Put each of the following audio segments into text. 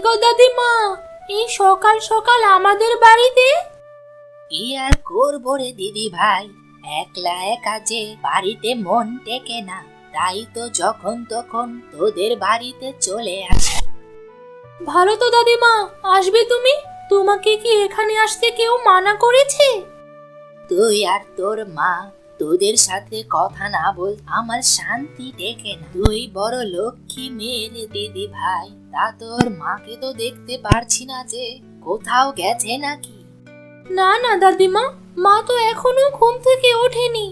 গো দাদিমা, এই সকাল সকাল আমাদের বাড়িতে? কি আর করবো রে দিদি ভাই, একলা একা যে বাড়িতে মন টেকে না, তাই তো যখন তখন তোদের বাড়িতে চলে আসি। ভালো তো দাদিমা, আসবে তুমি। তোমাকে কি এখানে আসতে কেউ মানা করেছে? তুই আর তোর মা, তোদের সাথে কথা না বল আমার শান্তি টেকে না। তুই বড় লক্ষ্মী মেয়ে রে দিদি ভাই, তা তোর মাকে তো দেখতে পারছি না, যে কোথাও গেছে নাকি? না না দাদিমা, মা তো এখনো ঘুম থেকে ওঠেনি।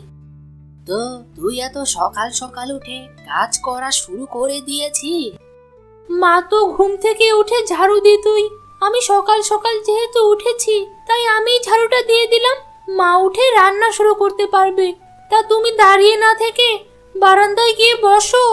তো তুই এত সকাল সকাল উঠে কাজ করা শুরু করে দিয়েছি? মা তো ঘুম থেকে উঠে ঝাড়ু দিতই। আমি সকাল সকাল যেহেতু উঠেছি, তাই আমি ঝাড়ুটা দিয়ে দিলাম। মা উঠে রান্না শুরু করতে পারবে। তা তুমি দাঁড়িয়ে না থেকে বারান্দায় গিয়ে বসো।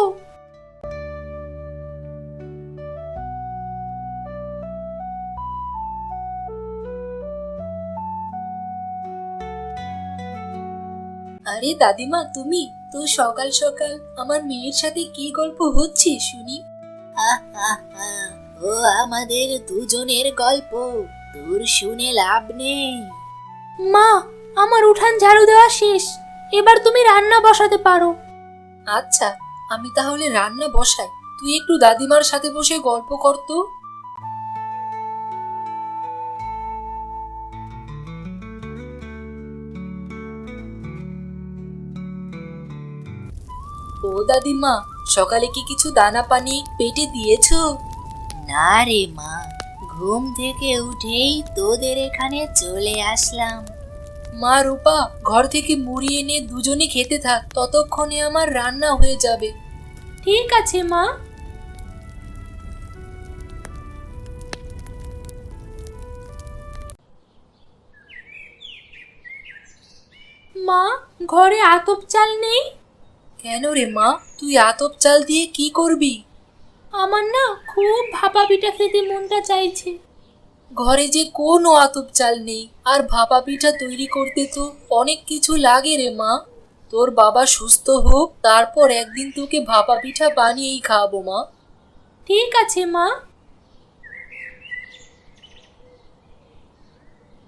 আরে দাদিমা, তুমি তো সকাল সকাল আমার মেয়ের সাথে কি গল্প হচ্ছে শুনি? ও আমাদের দুজনের গল্প, তোর শুনে লাভ নেই। মা, আমার উঠান ঝাড়ু দেওয়া শেষ। এবার তুমি রান্না বসাতে পারো। আচ্ছা, আমি তাহলে রান্না বসাই, তুই একটু দাদিমার সাথে বসে গল্প কর তো। ও দাদিমা, সকালে কি কিছু দানা পানি পেটে দিয়েছো? না রে মা, ঘুম থেকে উঠেই তোদের এখানে চলে আসলাম। মা রূপা, ঘর থেকে মুড়ি এনে দুজনে খেতে থাক, ততক্ষণে আমার রান্না হয়ে যাবে। ঠিক আছে মা। মা, ঘরে আতপ চাল নেই? কেন রে মা, তুই আতপ চাল দিয়ে কি করবি? আমার না খুব ভাপা পিঠা খেতে মনটা চাইছে। ঘরে যে কোনো আতপ চাল নেই, আর ভাপা পিঠা তৈরি করতে তো অনেক কিছু লাগে রে মা। তোর বাবা সুস্থ হোক, তারপর একদিন তোকে ভাপা পিঠা বানিয়েই খাওয়াবো মা। ঠিক আছে মা।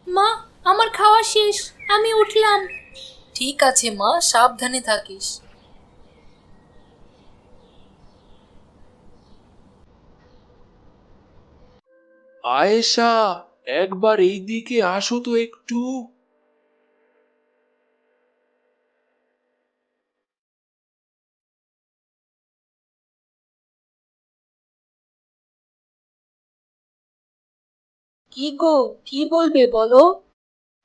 মা, আমার খাওয়া শেষ, আমি উঠলাম। ঠিক আছে মা, সাবধানে থাকিস। আয়েশা, একবার এই দিকে আসো তো একটু। কি গো, কি বলবে বলো?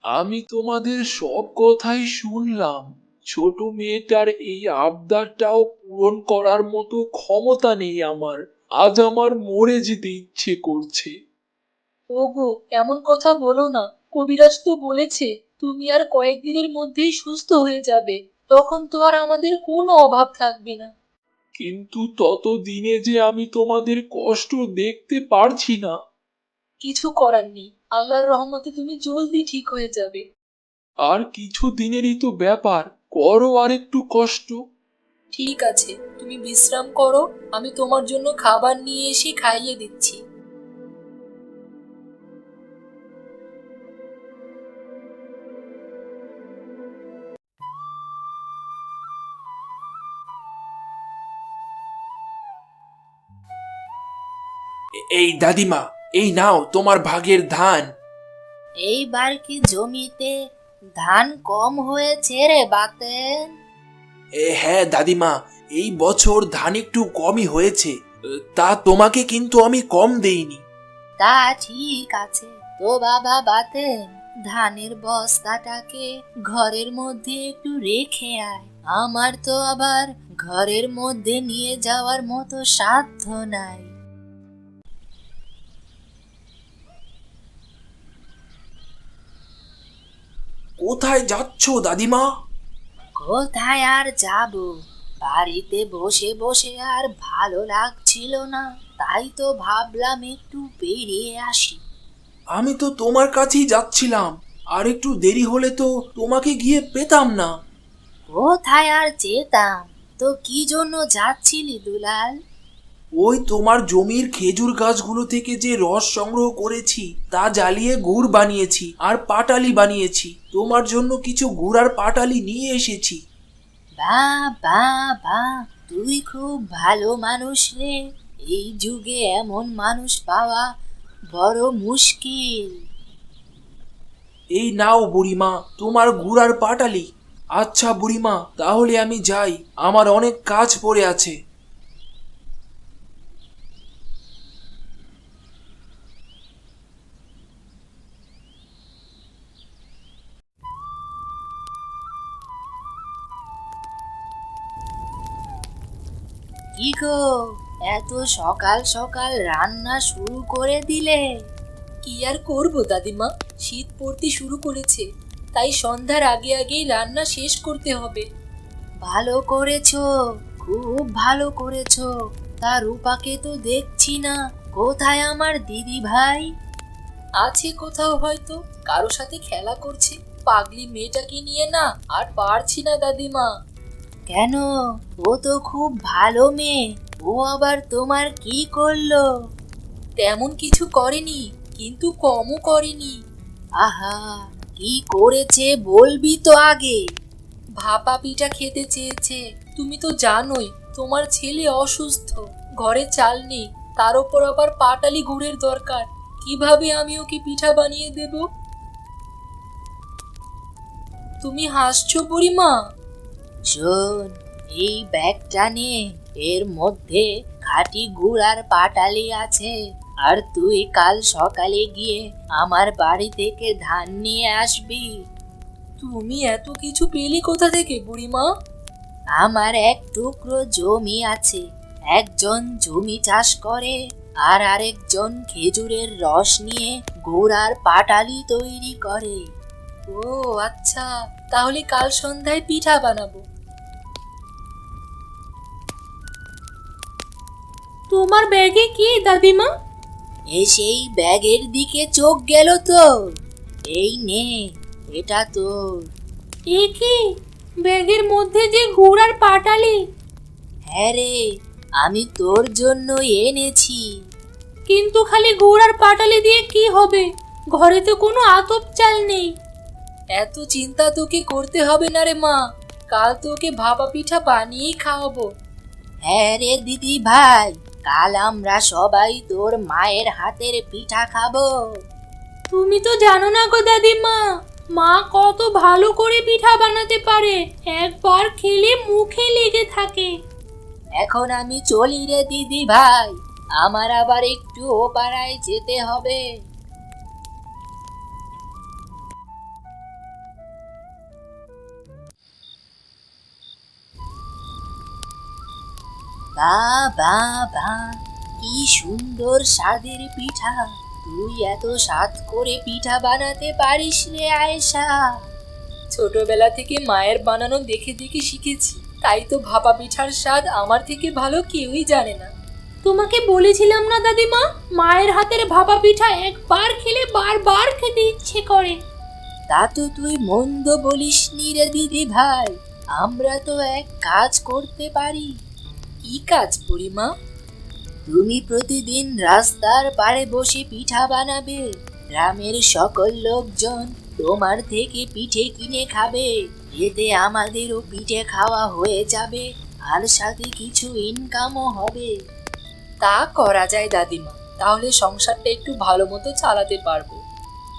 আমি তোমাদের সব কথাই শুনলাম। ছোট মেয়েটার এই আবদারটাও পূরণ করার মতো ক্ষমতা নেই আমার। আজ আমার মরে যেতে ইচ্ছে করছে। ওগো, এমন কথা বলো না। কবিরাজ তো বলেছে তুমি আর কয়েকদিনের মধ্যেই সুস্থ হয়ে যাবে, তখন তো আর আমাদের কোনো অভাব থাকবে না। কিন্তু ততদিনে যে আমি তোমাদের কষ্ট দেখতে পারছি না। কিছু করার নেই, আল্লাহর রহমতে তুমি জলদি ঠিক হয়ে যাবে। আর কিছু দিনেরই তো ব্যাপার, করো আর একটু কষ্ট। ঠিক আছে, তুমি বিশ্রাম করো, আমি তোমার জন্য খাবার নিয়ে এসে খাইয়ে দিচ্ছি। এই দাদিমা, এই নাও তোমার ভাগের ধান। এইবার কি জমিতে ধান কম হয়েছে রে বাতেন? হ্যাঁ দাদিমা, এই বছর ধান একটু কমই হয়েছে। তা তোমাকে কিন্তু আমি কম দেইনি। তা ঠিক আছে তো বাবা বাতেন, ধানের বস্তাটাকে ঘরের মধ্যে একটু রেখে আয়। আমার তো আবার ঘরের মধ্যে নিয়ে যাওয়ার মতো সাধ্য নাই। কোথায় যাচ্ছ দাদিমা? কোথায় আর যাব, বাড়িতে বসে বসে আর ভালো লাগছিল না, তাই তো ভাবলাম একটু বেরিয়ে আসি। আমি তো তোমার কাছেই যাচ্ছিলাম, আর একটু দেরি হলে তো তোমাকে গিয়ে পেতাম না। কোথায় আর যেতাম, তো কি জন্য যাচ্ছিলি দুলাল? ওই তোমার জমির খেজুর গাছগুলো থেকে যে রস সংগ্রহ করেছি তা জ্বালিয়ে গুড় বানিয়েছি আর পাটালি বানিয়েছি। তোমার জন্য কিছু গুড় আর পাটালি নিয়ে এসেছি। বা বা বা, তুই খুব ভালো মানুষ রে। এই যুগে এমন মানুষ পাওয়া বড় মুশকিল। এই নাও বুড়িমা তোমার গুড় আর পাটালি। আচ্ছা বুড়িমা, তাহলে আমি যাই, আমার অনেক কাজ পড়ে আছে। কি গো, এত সকাল সকাল রান্না শুরু করে দিলে? কি আর করব দাদিমা, শীত পড়তে শুরু করেছে, তাই সন্ধ্যার আগে আগেই রান্না শেষ করতে হবে। ভালো করেছো, খুব ভালো করেছো। তা রূপাকে তো দেখছি না, কোথায় আমার দিদি ভাই? আছে কোথাও, হয়তো কারো সাথে খেলা করছে। পাগলি মেয়েটাকে নিয়ে না আর পারছি না দাদিমা। কেন, ও তো খুব ভালো মেয়ে, ও আবার তোমার কি করলো? তেমন কিছু করেনি, কিন্তু কমও করেনি। আহা, কি করেছে বলবি তো আগে। ভাপা পিঠা খেতে চেয়েছে। তুমি তো জানোই তোমার ছেলে অসুস্থ, ঘরে চাল নেই, তার উপর আবার পাটালি গুড়ের দরকার। কিভাবে আমি ওকে পিঠা বানিয়ে দেব? তুমি হাসছো বুড়িমা? শোন, এই ব্যাগটা নে, এর মধ্যে খাঁটি গুড় আর পাটালি আছে। আর তুই কাল সকালে গিয়ে আমার বাড়ি থেকে ধান নিয়ে আসবি। তুমি এত কিছু পেলি কোথা থেকে বুড়িমা? আমার এক টুকরো জমি আছে, একজন জমি চাষ করে আর আরেকজন খেজুরের রস নিয়ে গুড় আর পাটালি তৈরি করে। ও আচ্ছা, তাহলে কাল সন্ধ্যায় পিঠা বানাবো। তোমার ব্যাগে কি দাদিমা? সেই ব্যাগের দিকে চোখ গেল তো। এই নে, এটা তোর। এ কি, ব্যাগের মধ্যে যে গুড় আর পাটালি! হ্যাঁ রে, আমি তোর জন্য এনেছি। কিন্তু খালি গুড় আর পাটালি দিয়ে কি হবে? ঘরে তো কোনো আতপ চাল নেই। এত চিন্তা তোকে করতে হবে না রে মা, কাল তোকে ভাপা পিঠা বানিয়েই খাওয়াবো। হ্যাঁ রে দিদি ভাই, কাল আমরা সবাই তোর মায়ের হাতের পিঠা খাবো। তুমি তো জানো না গো দাদিমা, মা কত ভালো করে পিঠা বানাতে পারে, একবার খেলে মুখে লেগে থাকে। এখন আমি চলি রে দিদি ভাই, আমার আবার একটু ও পাড়ায় যেতে হবে। বা বা বা, কি সুন্দর স্বাদের পিঠা। তুই এত স্বাদ করে পিঠা বানাতে পারিস রে আয়েশা? ছোটবেলা থেকে মায়ের বানানো দেখে দেখে শিখেছি, তাই তো ভাপা পিঠার স্বাদ আমার থেকে ভালো কেউই জানে না। তোমাকে বলেছিলাম না দাদিমা, মায়ের হাতের ভাপা পিঠা একবার খেলে বারবার খেতে ইচ্ছে করে। তা তো তুই মন্দ বলিসনি রে দিদি ভাই, আমরা তো এক কাজ করতে পারি। কি কাজ বুড়িমা? তুমি প্রতিদিন রাস্তার পাড়ে বসে পিঠা বানাবে, গ্রামের সকল লোকজন তোমার থেকে পিঠে কিনে খাবে। এতে আমাদেরও পিঠে খাওয়া হয়ে যাবে, আর সাথে কিছু ইনকামও হবে। তা করা যায় দাদিমা, তাহলে সংসারটা একটু ভালো মতো চালাতে পারবো।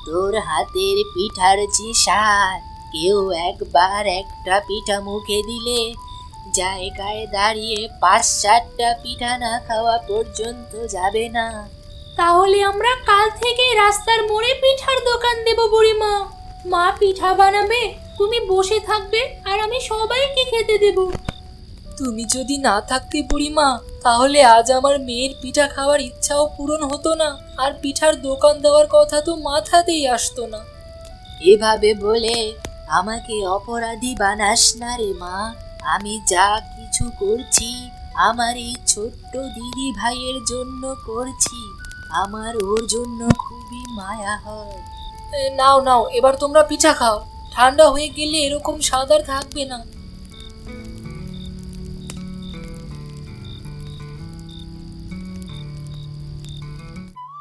তোর হাতের পিঠার যে স্বাদ, কেউ একবার একটা পিঠা মুখে দিলে জায়গায় দাঁড়িয়ে ৫-৭টা পিঠা না খাওয়া পর্যন্ত যাবে না। তাহলে আমরা কাল থেকে রাস্তার মোড়ে পিঠার দোকান দেব বুড়িমা। মা পিঠা বানাবে, তুমি বসে থাকবে, আর আমি সবাইকে খেতে দেব। তুমি যদি না থাকতে বুড়িমা, তাহলে আজ আমার মেয়ের পিঠা খাওয়ার ইচ্ছাও পূরণ হতো না, আর পিঠার দোকান দেওয়ার কথা তো মাথাতেই আসতো না। এভাবে বলে আমাকে অপরাধী বানাস না রে মা। আমি যা কিছু করছি আমার এই ছোট্ট দিদি ভাইয়ের জন্য করছি। আমার ওর জন্য খুবই মায়া হয়। নাও নাও, এবার তোমরা পিঠা খাও, ঠান্ডা হয়ে গেলে এরকম স্বাদ আর থাকবে না।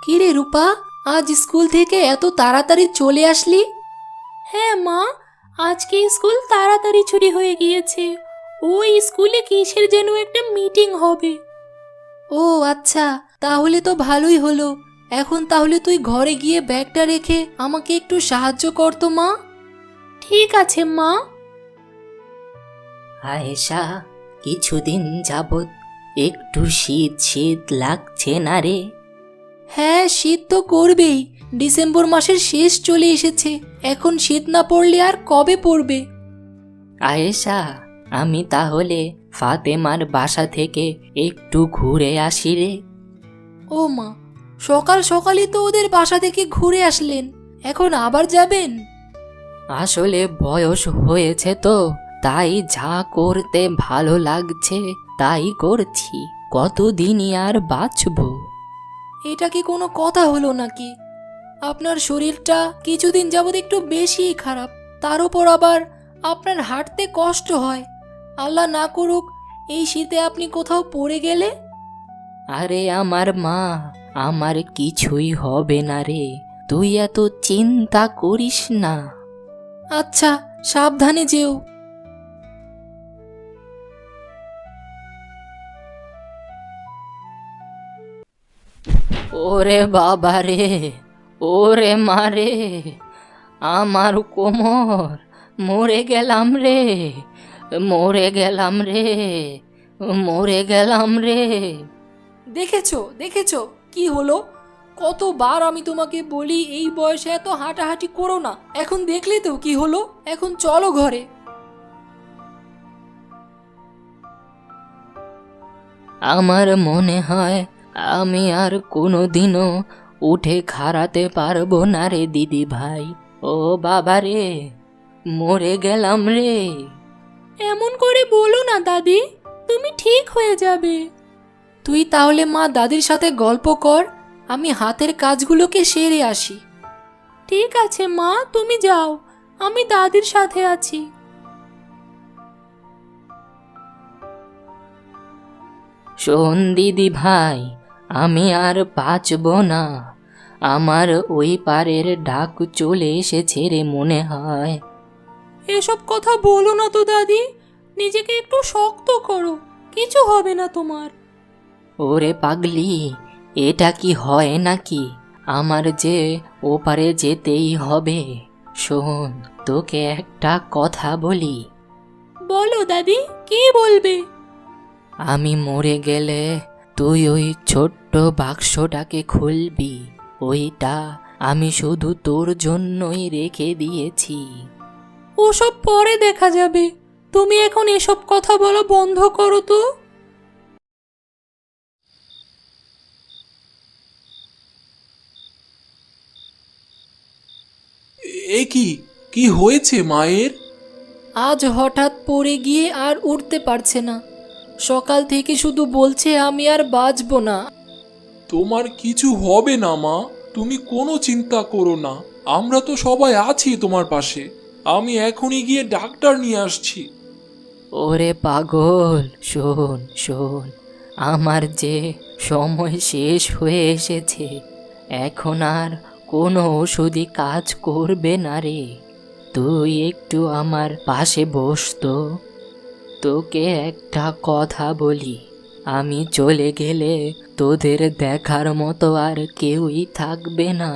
কিরে রূপা, আজ স্কুল থেকে এত তাড়াতাড়ি চলে আসলি? হ্যাঁ মা, আজকে স্কুল তাড়াতাড়ি ছুটি হয়ে গিয়েছে। ওই স্কুলে কিসের যেন একটা মিটিং হবে। ও আচ্ছা, তাহলে তো ভালোই হলো। এখন তাহলে তুই ঘরে গিয়ে ব্যাগটা রেখে আমাকে একটু সাহায্য কর তো মা। ঠিক আছে মা। আয়েশা, কিছুদিন যাবত একটু শীত শীত লাগছে না রে? হ্যাঁ, শীত তো করবেই। ডিসেম্বর মাসের শেষ চলে এসেছে, এখন শীত না পড়লে আর কবে পড়বে? আয়েশা, আমি তাহলে ফাতেমার বাসা থেকে একটু ঘুরে আসি রে। ও মা, সকাল সকালই তো ওদের বাসা থেকে ঘুরে আসলেন, এখন আবার যাবেন? আসলে বয়স হয়েছে তো, তাই যা করতে ভালো লাগছে তাই করছি। কতদিনই আর বাঁচবো? এটা কি কোনো কথা হলো নাকি? আপনার শরীরটা কিছুদিন যাবত একটু বেশিই খারাপ, তার উপর আবার আপনার হাঁটতে কষ্ট হয়। আল্লাহ না করুক এই শীতে আপনি কোথাও পড়ে গেলে। আরে আমার মা, আমার কিছুই হবে না রে, তুই এত চিন্তা করিস না। আচ্ছা, সাবধানে যেও। ওরে বাবা রে, ওরে মারে, আমার কোমর, মরে গেলাম রে, মরে গেলাম রে, মরে গেলাম রে। দেখেছো দেখেছো কি হলো? কতবার আমি তোমাকে বলি এই বয়সে এত হাঁটাহাঁটি করো না। এখন দেখলে তো কি হলো। এখন চলো ঘরে। আমার মনে হয় আমি আর কোনোদিনও উঠে খাড়াতে পারবো না রে দিদি ভাই। ও বাবা রে, মরে গেলাম রে। এমন করে বলো না দাদি, তুমি ঠিক হয়ে যাবে। তুই তাহলে মা দাদির সাথে গল্প কর, আমি হাতের কাজগুলোকে সেরে আসি। ঠিক আছে মা, তুমি যাও, আমি দাদির সাথে আছি। শোন দিদি ভাই, আমি আর বাঁচবো না। আমার ওই পারের ডাক চলে এসেছে রে মনে হয়। এসব কথা বলো না তো দাদি, নিজেকে একটু শক্ত করো, কিছু হবে না তোমার। ওরে পাগলি, এটা কি হয় নাকি? আমার যে ওপারে যেতেই হবে। শোন, তোকে একটা কথা বলি। বলো দাদি, কি বলবে? আমি মরে গেলে তুই ওই ছোট্ট বাক্সটাকে খুলবি। ওইটা আমি শুধু তোর জন্যই রেখে দিয়েছি। ওসব পরে দেখা যাবে, তুমি এখন এসব কথা বলা বন্ধ করো তো। এ কি, কি হয়েছে মায়ের? আজ হঠাৎ পড়ে গিয়ে আর উঠতে পারছে না। সকাল থেকে শুধু বলছে আমি আর বাঁচবো না। তোমার কিছু হবে না মা, তুমি কোনো চিন্তা করো না, আমরা তো সবাই আছি তোমার পাশে। আমি এখনই গিয়ে ডাক্তার নিয়ে আসছি। ওরে পাগল, শোন শোন, আমার যে সময় শেষ হয়ে এসেছে, এখন আর কোনো ওষুধই কাজ করবে না রে। তুই একটু আমার পাশে বস তো। তোকে একটা কথা বলি, আমি চলে গেলে তোদের দেখার মতো আর কেউই থাকবে না।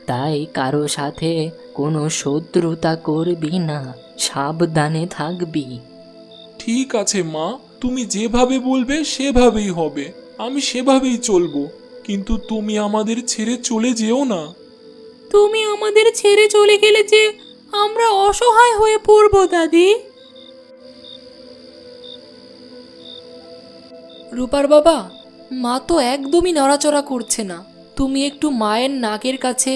তাই কারো সাথে কোনো শত্রুতা করবি না, সাবধানে থাকবি। ঠিক আছে মা, তুমি যেভাবে বলবে সেভাবেই হবে, আমি সেভাবেই চলবো। কিন্তু তুমি আমাদের ছেড়ে চলে যেও না। তুমি আমাদের ছেড়ে চলে গেলে যে আমরা অসহায় হয়ে পড়বো দাদি। রূপার বাবা, মা তো একদমই নড়াচড়া করছে না। তুমি একটু মায়ের নাকের কাছে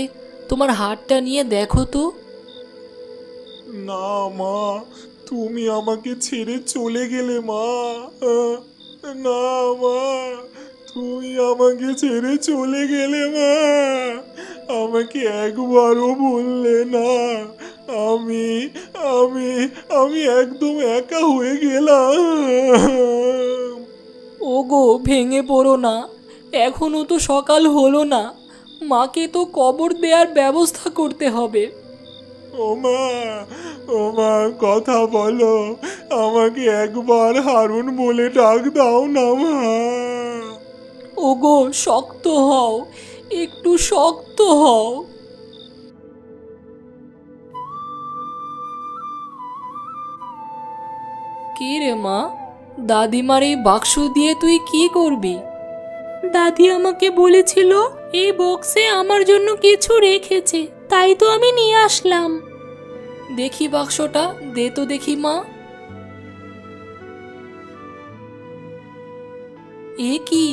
তোমার হাতটা নিয়ে দেখো তো। না মা, তুমি আমাকে ছেড়ে চলে গেলে মা। না মা, তুমি আমাকে ছেড়ে চলে গেলে মা। আমাকে একবারও বললে না। আমি আমি আমি একদম একা হয়ে গেলাম। ওগো, ভেঙে পড়ো না, এখনো তো সকাল হলো না। মাকে তো কবর দেওয়ার ব্যবস্থা করতে হবে। ও মা কথা বলো, আমাকে একবার হারুন বলে ডাক দাও না মা। ওগো শক্ত হও, একটু শক্ত হও। কি রে মা, দাদিমার এই বাক্স দিয়ে তুই কি করবি? দাদি আমাকে বলেছিল এই বক্সে আমার জন্য কিছু রেখেছে, তাই তো আমি নিয়ে আসলাম। দেখি বাক্সটা, দে তো দেখি মা। এ কি,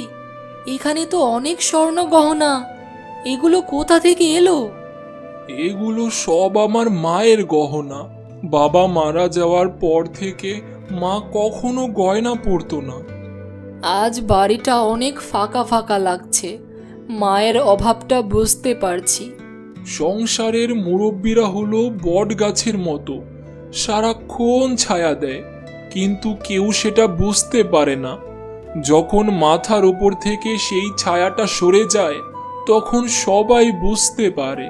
এখানে তো অনেক স্বর্ণ গহনা, এগুলো কোথা থেকে এলো? এগুলো সব আমার মায়ের গহনা। বাবা মারা যাওয়ার পর থেকে মা কখনো গয়না পরতো না। আজ বাড়িটা অনেক ফাঁকা ফাঁকা লাগছে, মায়ের অভাবটা বুঝতে পারছি। সংসারের মুরব্বীরা হলো বট গাছের মতো, সারাক্ষণ ছায়া দেয়, কিন্তু কেউ সেটা বুঝতে পারে না। যখন মাথার উপর থেকে সেই ছায়াটা সরে যায়, তখন সবাই বুঝতে পারে।